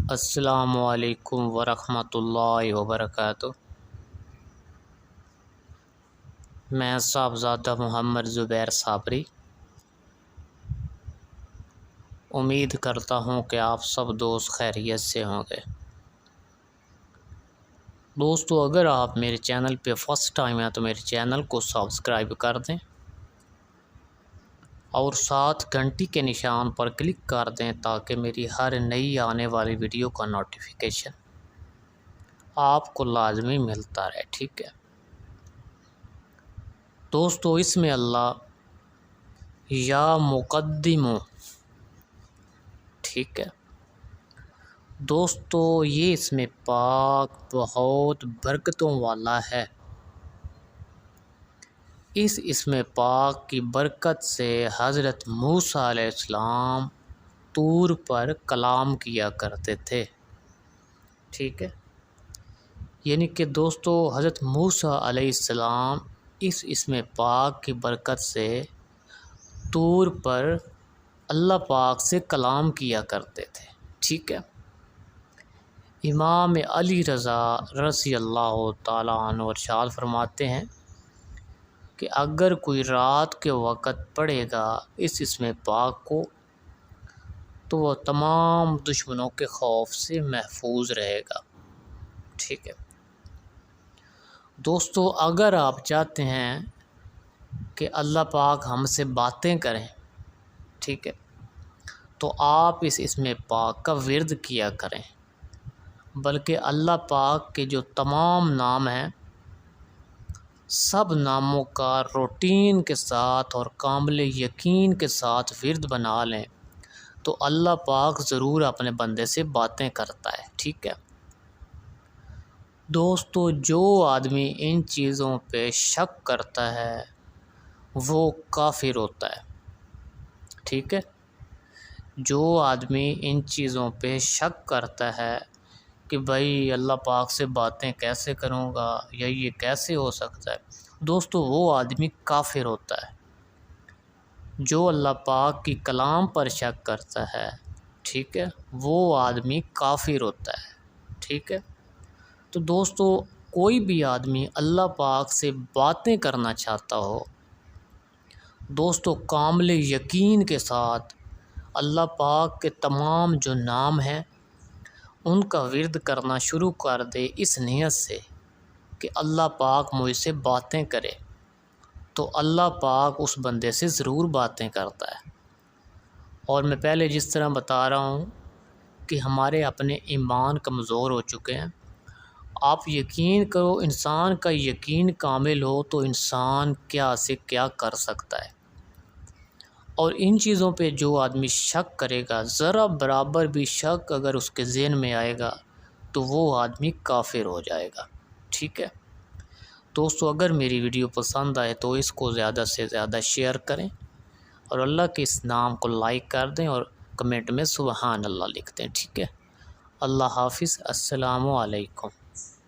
السلام علیکم ورحمۃ اللہ وبرکاتہ۔ میں صاحبزادہ محمد زبیر صابری امید کرتا ہوں کہ آپ سب دوست خیریت سے ہوں گے۔ دوستو، اگر آپ میرے چینل پہ فرسٹ ٹائم ہیں تو میرے چینل کو سبسکرائب کر دیں اور ساتھ گھنٹی کے نشان پر کلک کر دیں تاکہ میری ہر نئی آنے والی ویڈیو کا نوٹیفیکیشن آپ کو لازمی ملتا رہے، ٹھیک ہے دوستو۔ اس میں اللہ یا مقدمو، ٹھیک ہے دوستو، یہ اس میں پاک بہت برکتوں والا ہے۔ اس میں پاک کی برکت سے حضرت موسیٰ علیہ السلام طور پر کلام کیا کرتے تھے، ٹھیک ہے یعنی کہ دوستو حضرت موسیٰ علیہ السلام اس میں پاک کی برکت سے طور پر اللہ پاک سے کلام کیا کرتے تھے، ٹھیک ہے۔ امام علی رضا رضی اللہ تعالیٰ عنہ ارشاد فرماتے ہیں کہ اگر کوئی رات کے وقت پڑھے گا اس میں پاک کو تو وہ تمام دشمنوں کے خوف سے محفوظ رہے گا، ٹھیک ہے دوستو۔ اگر آپ چاہتے ہیں کہ اللہ پاک ہم سے باتیں کریں، ٹھیک ہے تو آپ اس میں پاک کا ورد کیا کریں، بلکہ اللہ پاک کے جو تمام نام ہیں سب ناموں کا روٹین کے ساتھ اور کامل یقین کے ساتھ ورد بنا لیں تو اللہ پاک ضرور اپنے بندے سے باتیں کرتا ہے، ٹھیک ہے دوستو۔ جو آدمی ان چیزوں پہ شک کرتا ہے وہ کافر ہوتا ہے، ٹھیک ہے۔ جو آدمی ان چیزوں پہ شک کرتا ہے کہ بھائی اللہ پاک سے باتیں کیسے کروں گا یا یہ کیسے ہو سکتا ہے، دوستو وہ آدمی کافر ہوتا ہے۔ جو اللہ پاک کی کلام پر شک کرتا ہے، ٹھیک ہے وہ آدمی کافر ہوتا ہے، ٹھیک ہے۔ تو دوستو کوئی بھی آدمی اللہ پاک سے باتیں کرنا چاہتا ہو، دوستو کامل یقین کے ساتھ اللہ پاک کے تمام جو نام ہیں ان کا ورد کرنا شروع کر دے اس نیت سے کہ اللہ پاک مجھ سے باتیں کرے، تو اللہ پاک اس بندے سے ضرور باتیں کرتا ہے۔ اور میں پہلے جس طرح بتا رہا ہوں کہ ہمارے اپنے ایمان کمزور ہو چکے ہیں، آپ یقین کرو انسان کا یقین کامل ہو تو انسان کیا سے کیا کر سکتا ہے، اور ان چیزوں پہ جو آدمی شک کرے گا، ذرا برابر بھی شک اگر اس کے ذہن میں آئے گا تو وہ آدمی کافر ہو جائے گا، ٹھیک ہے دوستو۔ اگر میری ویڈیو پسند آئے تو اس کو زیادہ سے زیادہ شیئر کریں اور اللہ کے اس نام کو لائک کر دیں اور کمنٹ میں سبحان اللہ لکھ دیں، ٹھیک ہے۔ اللہ حافظ، السلام علیکم۔